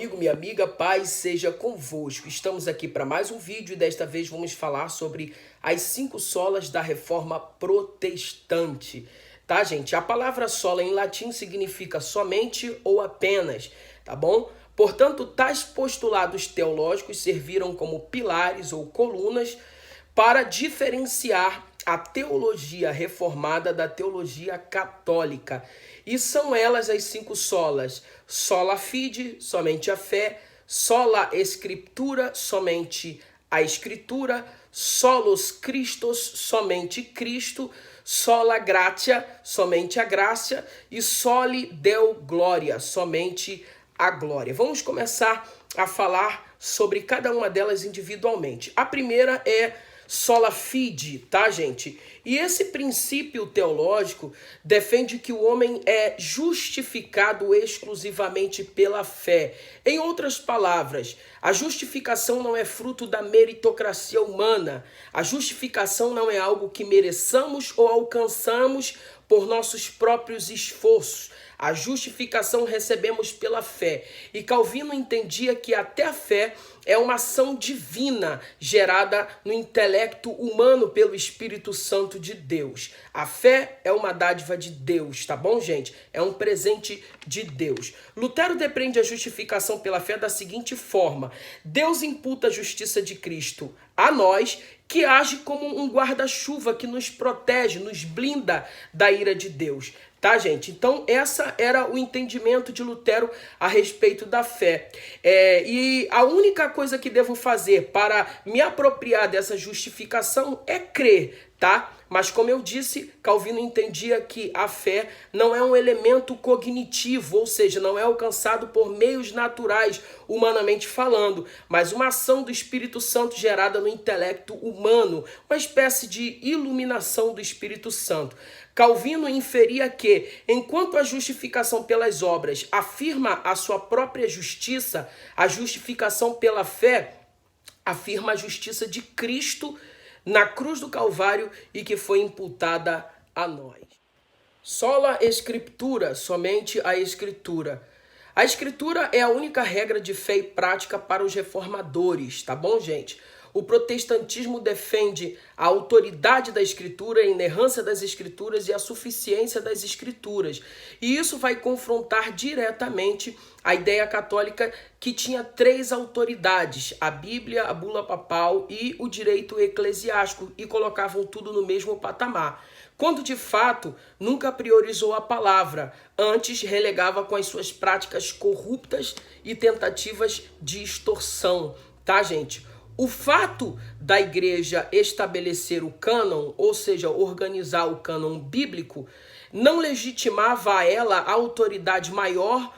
amigo, minha amiga, paz seja convosco. Estamos aqui para mais um vídeo e desta vez vamos falar sobre as 5 solas da Reforma Protestante. Tá, gente? A palavra sola em latim significa somente ou apenas, tá bom? Portanto, tais postulados teológicos serviram como pilares ou colunas para diferenciar a teologia reformada da teologia católica. E são elas as 5 solas: sola fide, somente a fé; sola scriptura, somente a escritura; solos Christos, somente Cristo; sola gratia, somente a graça; e soli Deo gloria, somente a glória. Vamos começar a falar sobre cada uma delas individualmente. A primeira é sola fide, tá, gente? E esse princípio teológico defende que o homem é justificado exclusivamente pela fé. Em outras palavras, a justificação não é fruto da meritocracia humana. A justificação não é algo que mereçamos ou alcançamos por nossos próprios esforços. A justificação recebemos pela fé. E Calvino entendia que até a fé é uma ação divina gerada no intelecto humano pelo Espírito Santo de Deus. A fé é uma dádiva de Deus, tá bom, gente? É um presente de Deus. Lutero depreende a justificação pela fé da seguinte forma: Deus imputa a justiça de Cristo a nós, que age como um guarda-chuva que nos protege, nos blinda da ira de Deus. Tá, gente? Então, essa era o entendimento de Lutero a respeito da fé. E a única coisa que devo fazer para me apropriar dessa justificação é crer, tá? Mas, como eu disse, Calvino entendia que a fé não é um elemento cognitivo, ou seja, não é alcançado por meios naturais, humanamente falando, mas uma ação do Espírito Santo gerada no intelecto humano, uma espécie de iluminação do Espírito Santo. Calvino inferia que, enquanto a justificação pelas obras afirma a sua própria justiça, a justificação pela fé afirma a justiça de Cristo na cruz do Calvário e que foi imputada a nós. Sola Scriptura, somente a Escritura. A Escritura é a única regra de fé e prática para os reformadores, tá bom, gente? O protestantismo defende a autoridade da Escritura, a inerrância das Escrituras e a suficiência das Escrituras. E isso vai confrontar diretamente a ideia católica que tinha 3 autoridades: a Bíblia, a bula papal e o direito eclesiástico, e colocavam tudo no mesmo patamar, quando de fato nunca priorizou a palavra, antes relegava com as suas práticas corruptas e tentativas de extorsão, tá, gente? O fato da igreja estabelecer o cânon, ou seja, organizar o cânon bíblico, não legitimava a ela a autoridade maior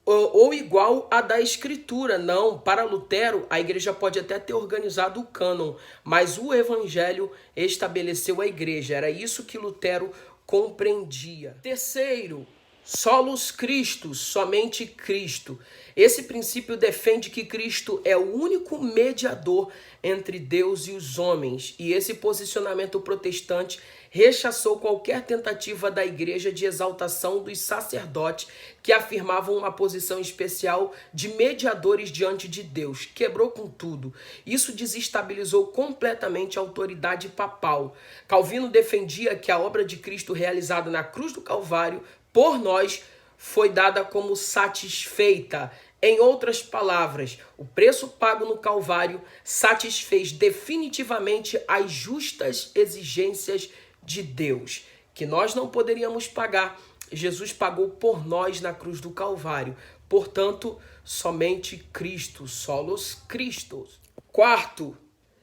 ou igual à da Escritura. Não, para Lutero, a igreja pode até ter organizado o cânon, mas o evangelho estabeleceu a igreja. Era isso que Lutero compreendia. Terceiro, solos Christus, somente Cristo. Esse princípio defende que Cristo é o único mediador entre Deus e os homens. E esse posicionamento protestante rechaçou qualquer tentativa da igreja de exaltação dos sacerdotes que afirmavam uma posição especial de mediadores diante de Deus. Quebrou com tudo. Isso desestabilizou completamente a autoridade papal. Calvino defendia que a obra de Cristo realizada na cruz do Calvário por nós foi dada como satisfeita. Em outras palavras, o preço pago no Calvário satisfez definitivamente as justas exigências de Deus, que nós não poderíamos pagar. Jesus pagou por nós na cruz do Calvário. Portanto, somente Cristo, solos Christus. Quarto,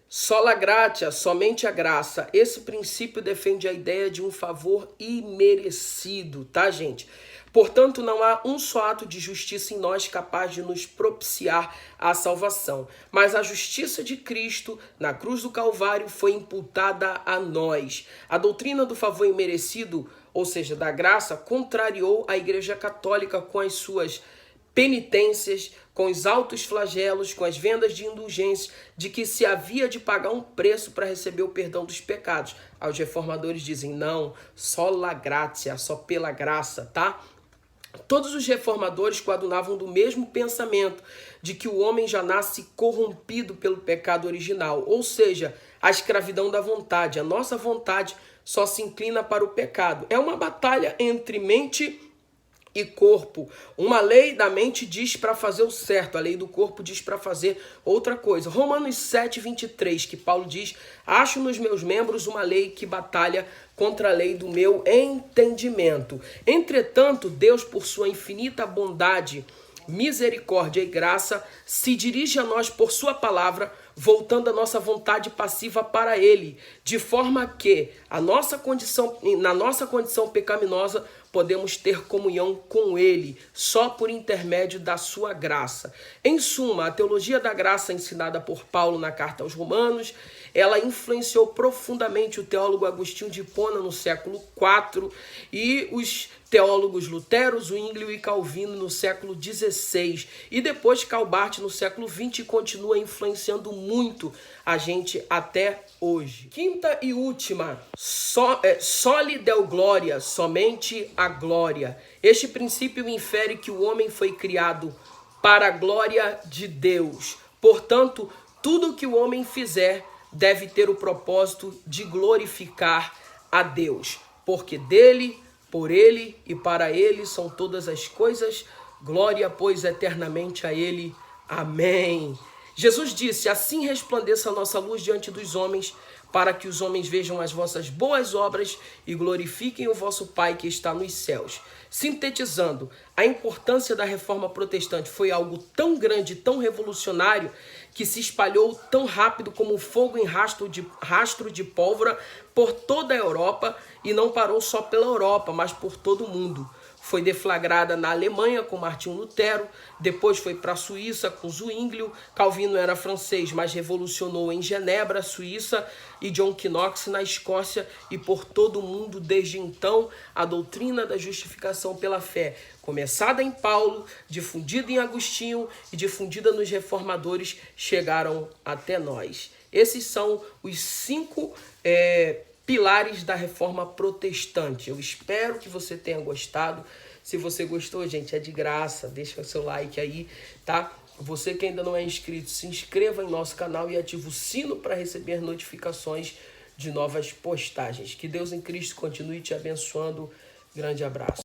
sola gratia, somente a graça. Esse princípio defende a ideia de um favor imerecido, tá, gente? Portanto, não há um só ato de justiça em nós capaz de nos propiciar a salvação, mas a justiça de Cristo na cruz do Calvário foi imputada a nós. A doutrina do favor imerecido, ou seja, da graça, contrariou a Igreja Católica com as suas penitências, com os altos flagelos, com as vendas de indulgências, de que se havia de pagar um preço para receber o perdão dos pecados. Os reformadores dizem: não, sola gratia, só pela graça, tá? Todos os reformadores coadunavam do mesmo pensamento, de que o homem já nasce corrompido pelo pecado original, ou seja, a escravidão da vontade. A nossa vontade só se inclina para o pecado. É uma batalha entre mente e corpo. Uma lei da mente diz para fazer o certo, a lei do corpo diz para fazer outra coisa. Romanos 7:23, que Paulo diz: acho nos meus membros uma lei que batalha contra a lei do meu entendimento. Entretanto, Deus, por sua infinita bondade, misericórdia e graça, se dirige a nós por sua palavra, voltando a nossa vontade passiva para ele, de forma que na nossa condição pecaminosa podemos ter comunhão com ele, só por intermédio da sua graça. Em suma, a teologia da graça ensinada por Paulo na carta aos Romanos, ela influenciou profundamente o teólogo Agostinho de Hipona no século IV e os teólogos Lutero, Zwinglio e Calvino no século XVI. E depois Calbart no século XX continua influenciando muito a gente até hoje. Quinta e última, soli deo gloria, somente a glória. Este princípio infere que o homem foi criado para a glória de Deus. Portanto, tudo que o homem fizer deve ter o propósito de glorificar a Deus, porque dele, por ele e para ele são todas as coisas. Glória, pois, eternamente a ele. Amém. Jesus disse: assim resplandeça a nossa luz diante dos homens, para que os homens vejam as vossas boas obras e glorifiquem o vosso Pai que está nos céus. Sintetizando, a importância da reforma protestante foi algo tão grande, tão revolucionário, que se espalhou tão rápido como fogo em rastro de pólvora por toda a Europa, e não parou só pela Europa, mas por todo o mundo. Foi deflagrada na Alemanha com Martinho Lutero, depois foi para a Suíça com Zwinglio. Calvino era francês, mas revolucionou em Genebra, Suíça, e John Knox na Escócia, e por todo o mundo desde então. A doutrina da justificação pela fé, começada em Paulo, difundida em Agostinho e difundida nos reformadores, chegaram até nós. Esses são os 5 pilares da reforma protestante. Eu espero que você tenha gostado. Se você gostou, gente, é de graça. Deixa o seu like aí, tá? Você que ainda não é inscrito, se inscreva em nosso canal e ative o sino para receber notificações de novas postagens. Que Deus em Cristo continue te abençoando. Grande abraço.